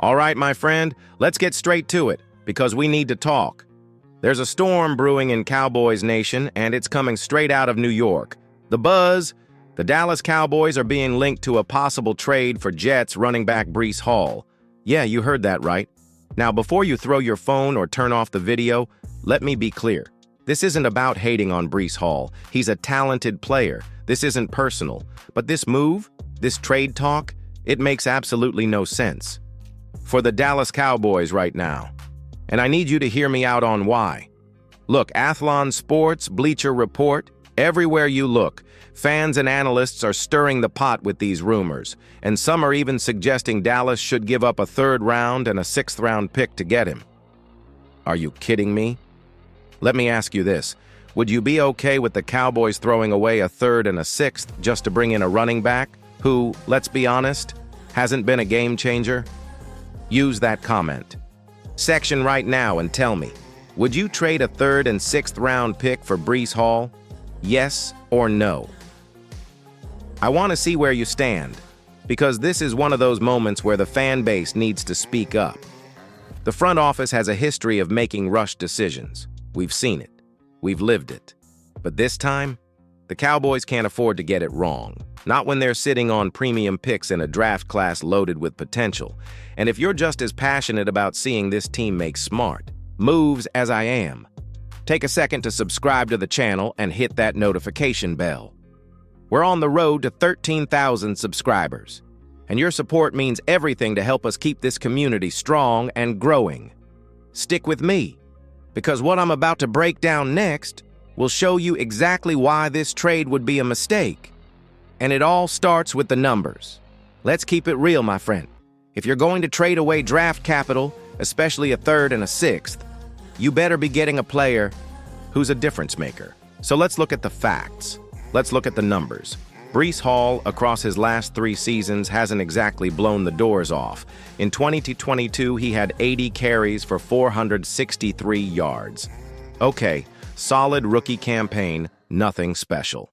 All right, my friend, let's get straight to it, because we need to talk. There's a storm brewing in Cowboys Nation, and it's coming straight out of New York. The buzz: the Dallas Cowboys are being linked to a possible trade for Jets running back Breece Hall. Yeah, you heard that right. Now, before you throw your phone or turn off the video, let me be clear. This isn't about hating on Breece Hall. He's a talented player. This isn't personal. But this move, this trade talk, it makes absolutely no sense for the Dallas Cowboys right now. And I need you to hear me out on why. Look, Athlon Sports, Bleacher Report, everywhere you look, fans and analysts are stirring the pot with these rumors, and some are even suggesting Dallas should give up a third round and a sixth-round pick to get him. Are you kidding me? Let me ask you this. Would you be okay with the Cowboys throwing away a third and a sixth just to bring in a running back who, let's be honest, hasn't been a game changer? Use that comment section right now and tell me, would you trade a third and sixth round pick for Breece Hall? Yes or no? I want to see where you stand, because this is one of those moments where the fan base needs to speak up. The front office has a history of making rushed decisions. We've seen it. We've lived it. But this time, the Cowboys can't afford to get it wrong. Not when they're sitting on premium picks in a draft class loaded with potential. And if you're just as passionate about seeing this team make smart moves as I am, take a second to subscribe to the channel and hit that notification bell. We're on the road to 13,000 subscribers, and your support means everything to help us keep this community strong and growing. Stick with me, because what I'm about to break down next will show you exactly why this trade would be a mistake. And it all starts with the numbers. Let's keep it real, my friend. If you're going to trade away draft capital, especially a third and a sixth, you better be getting a player who's a difference maker. So let's look at the facts. Let's look at the numbers. Breece Hall, across his last 3 seasons, hasn't exactly blown the doors off. In 2022, he had 80 carries for 463 yards. Okay, solid rookie campaign, nothing special.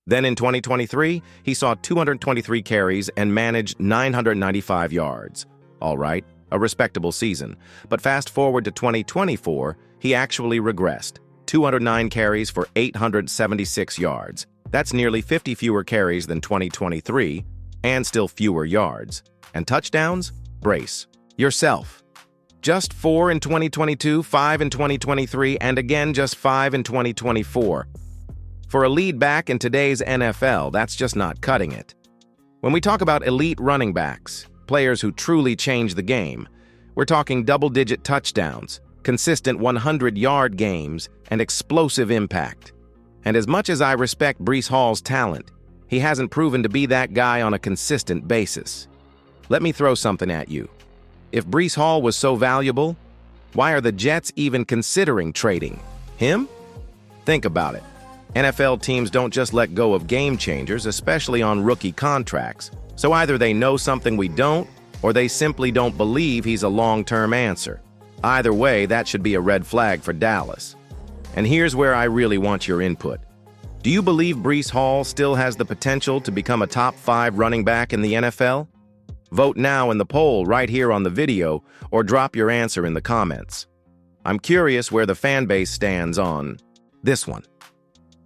Then in 2023, he saw 223 carries and managed 995 yards. All right, a respectable season. But fast forward to 2024, he actually regressed. 209 carries for 876 yards. That's nearly 50 fewer carries than 2023, and still fewer yards. And touchdowns? Brace yourself. Just 4 in 2022, 5 in 2023, and again just 5 in 2024. For a lead back in today's NFL, that's just not cutting it. When we talk about elite running backs, players who truly change the game, we're talking double-digit touchdowns, consistent 100-yard games, and explosive impact. And as much as I respect Breece Hall's talent, he hasn't proven to be that guy on a consistent basis. Let me throw something at you. If Breece Hall was so valuable, why are the Jets even considering trading him? Think about it. NFL teams don't just let go of game changers, especially on rookie contracts. So either they know something we don't, or they simply don't believe he's a long-term answer. Either way, that should be a red flag for Dallas. And here's where I really want your input. Do you believe Breece Hall still has the potential to become a top 5 running back in the NFL? Vote now in the poll right here on the video, or drop your answer in the comments. I'm curious where the fan base stands on this one.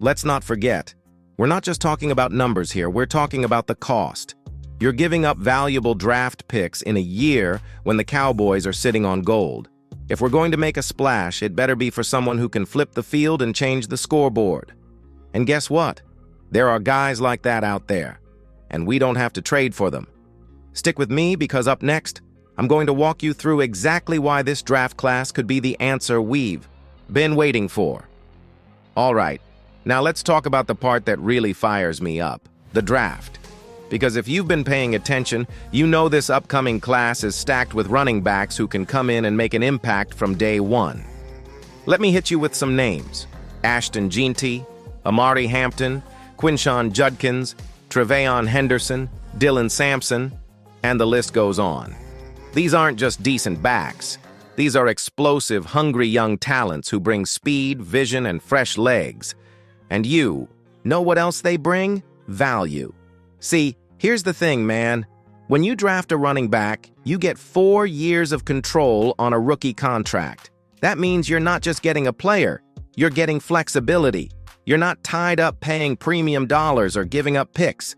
Let's not forget, we're not just talking about numbers here, we're talking about the cost. You're giving up valuable draft picks in a year when the Cowboys are sitting on gold. If we're going to make a splash, it better be for someone who can flip the field and change the scoreboard. And guess what? There are guys like that out there, and we don't have to trade for them. Stick with me, because up next, I'm going to walk you through exactly why this draft class could be the answer we've been waiting for. All right. Now let's talk about the part that really fires me up, the draft. Because if you've been paying attention, you know this upcoming class is stacked with running backs who can come in and make an impact from day one. Let me hit you with some names: Ashton Jeanty, Amari Hampton, Quinshon Judkins, Tre'Veyon Henderson, Dylan Sampson, and the list goes on. These aren't just decent backs. These are explosive, hungry young talents who bring speed, vision, and fresh legs. And you know what else they bring? Value. See, here's the thing, man. When you draft a running back, you get 4 years of control on a rookie contract. That means you're not just getting a player, you're getting flexibility. You're not tied up paying premium dollars or giving up picks.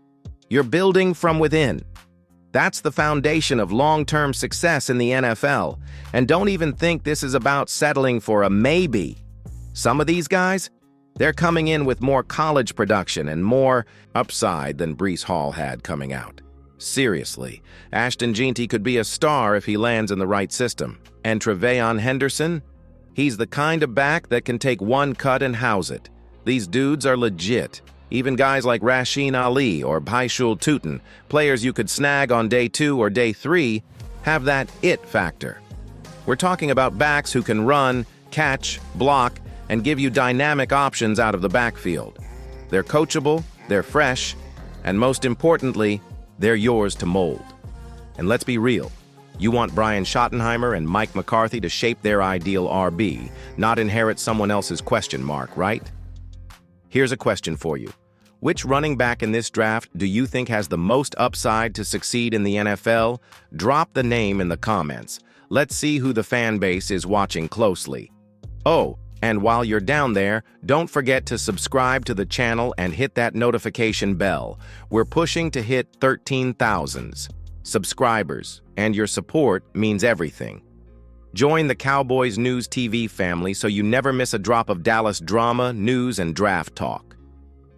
You're building from within. That's the foundation of long-term success in the NFL. And don't even think this is about settling for a maybe. Some of these guys, they're coming in with more college production and more upside than Breece Hall had coming out. Seriously, Ashton Jeanty could be a star if he lands in the right system. And Tre'Veyon Henderson? He's the kind of back that can take one cut and house it. These dudes are legit. Even guys like Rasheen Ali or Bhaishul Tutin, players you could snag on day 2 or day 3, have that it factor. We're talking about backs who can run, catch, block, and give you dynamic options out of the backfield. They're coachable, they're fresh, and most importantly, they're yours to mold. And let's be real. You want Brian Schottenheimer and Mike McCarthy to shape their ideal RB, not inherit someone else's question mark, right? Here's a question for you. Which running back in this draft do you think has the most upside to succeed in the NFL? Drop the name in the comments. Let's see who the fan base is watching closely. Oh, and while you're down there, don't forget to subscribe to the channel and hit that notification bell. We're pushing to hit 13,000 subscribers, and your support means everything. Join the Cowboys News TV family so you never miss a drop of Dallas drama, news, and draft talk.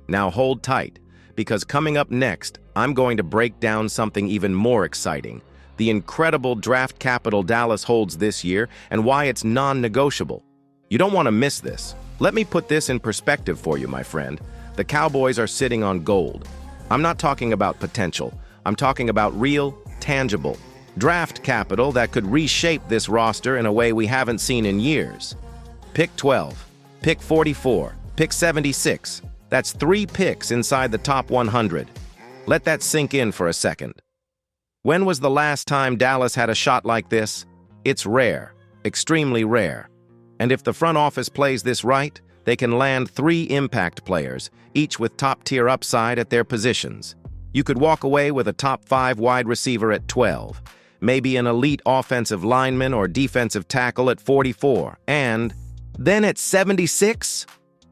Now hold tight, because coming up next, I'm going to break down something even more exciting, the incredible draft capital Dallas holds this year and why it's non-negotiable. You don't want to miss this. Let me put this in perspective for you, my friend. The Cowboys are sitting on gold. I'm not talking about potential. I'm talking about real, tangible draft capital that could reshape this roster in a way we haven't seen in years. Pick 12, pick 44, pick 76. That's 3 picks inside the top 100. Let that sink in for a second. When was the last time Dallas had a shot like this? It's rare, extremely rare. And if the front office plays this right, they can land 3 impact players, each with top-tier upside at their positions. You could walk away with a top 5 wide receiver at 12, maybe an elite offensive lineman or defensive tackle at 44, and then at 76?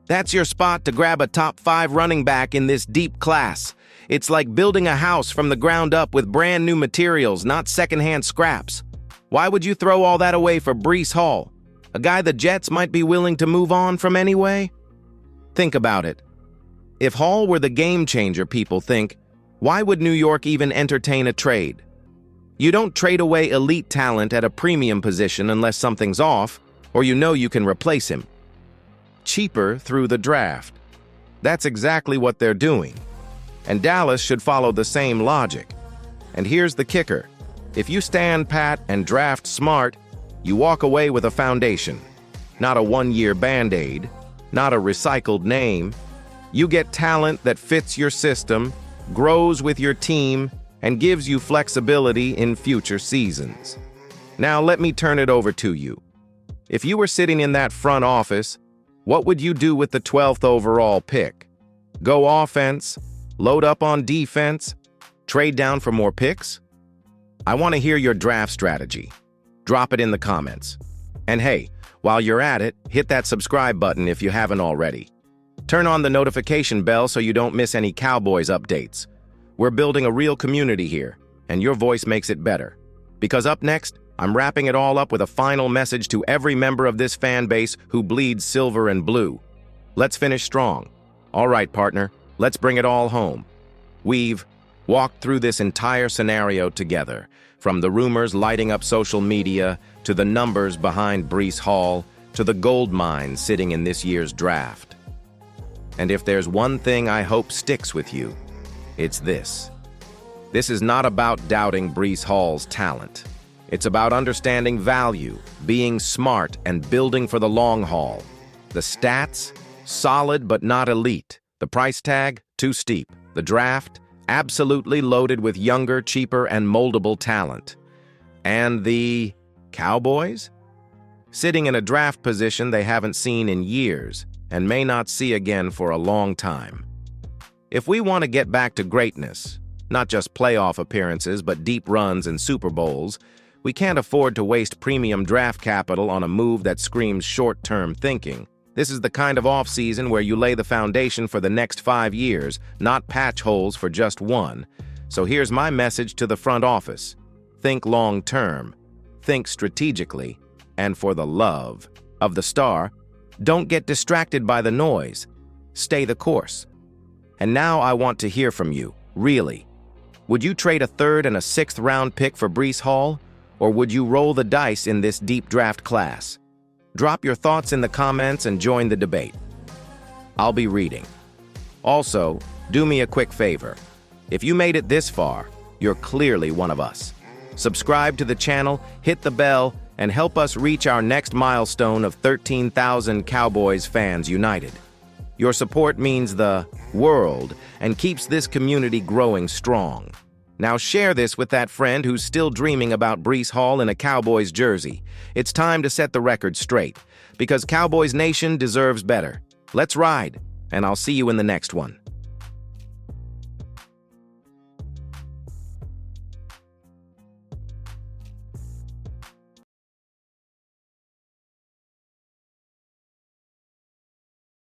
That's your spot to grab a top 5 running back in this deep class. It's like building a house from the ground up with brand new materials, not secondhand scraps. Why would you throw all that away for Breece Hall? A guy the Jets might be willing to move on from anyway? Think about it. If Hall were the game changer people think, why would New York even entertain a trade? You don't trade away elite talent at a premium position unless something's off, or you know you can replace him. Cheaper through the draft. That's exactly what they're doing. And Dallas should follow the same logic. And here's the kicker. If you stand pat and draft smart, you walk away with a foundation. Not a one-year Band-Aid, not a recycled name. You get talent that fits your system, grows with your team, and gives you flexibility in future seasons. Now let me turn it over to you. If you were sitting in that front office, what would you do with the 12th overall pick? Go offense, load up on defense, trade down for more picks? I want to hear your draft strategy. Drop it in the comments. And hey, while you're at it, hit that subscribe button if you haven't already. Turn on the notification bell so you don't miss any Cowboys updates. We're building a real community here, and your voice makes it better. Because up next, I'm wrapping it all up with a final message to every member of this fan base who bleeds silver and blue. Let's finish strong. All right, partner, let's bring it all home. We've walked through this entire scenario together, from the rumors lighting up social media, to the numbers behind Breece Hall, to the gold mine sitting in this year's draft. And if there's one thing I hope sticks with you, it's this. This is not about doubting Breece Hall's talent. It's about understanding value, being smart, and building for the long haul. The stats? Solid but not elite. The price tag? Too steep. The draft? Absolutely loaded with younger, cheaper, and moldable talent. And the Cowboys? Sitting in a draft position they haven't seen in years and may not see again for a long time. If we want to get back to greatness, not just playoff appearances, but deep runs and Super Bowls. We can't afford to waste premium draft capital on a move that screams short-term thinking. This is the kind of offseason where you lay the foundation for the next 5 years, not patch holes for just one. So here's my message to the front office. Think long-term, think strategically, and for the love of the star, don't get distracted by the noise. Stay the course. And now I want to hear from you, really. Would you trade a 3rd and a 6th round pick for Breece Hall, or would you roll the dice in this deep draft class? Drop your thoughts in the comments and join the debate. I'll be reading. Also, do me a quick favor. If you made it this far, you're clearly one of us. Subscribe to the channel, hit the bell, and help us reach our next milestone of 13,000 Cowboys fans united. Your support means the world and keeps this community growing strong. Now share this with that friend who's still dreaming about Breece Hall in a Cowboys jersey. It's time to set the record straight, because Cowboys Nation deserves better. Let's ride, and I'll see you in the next one.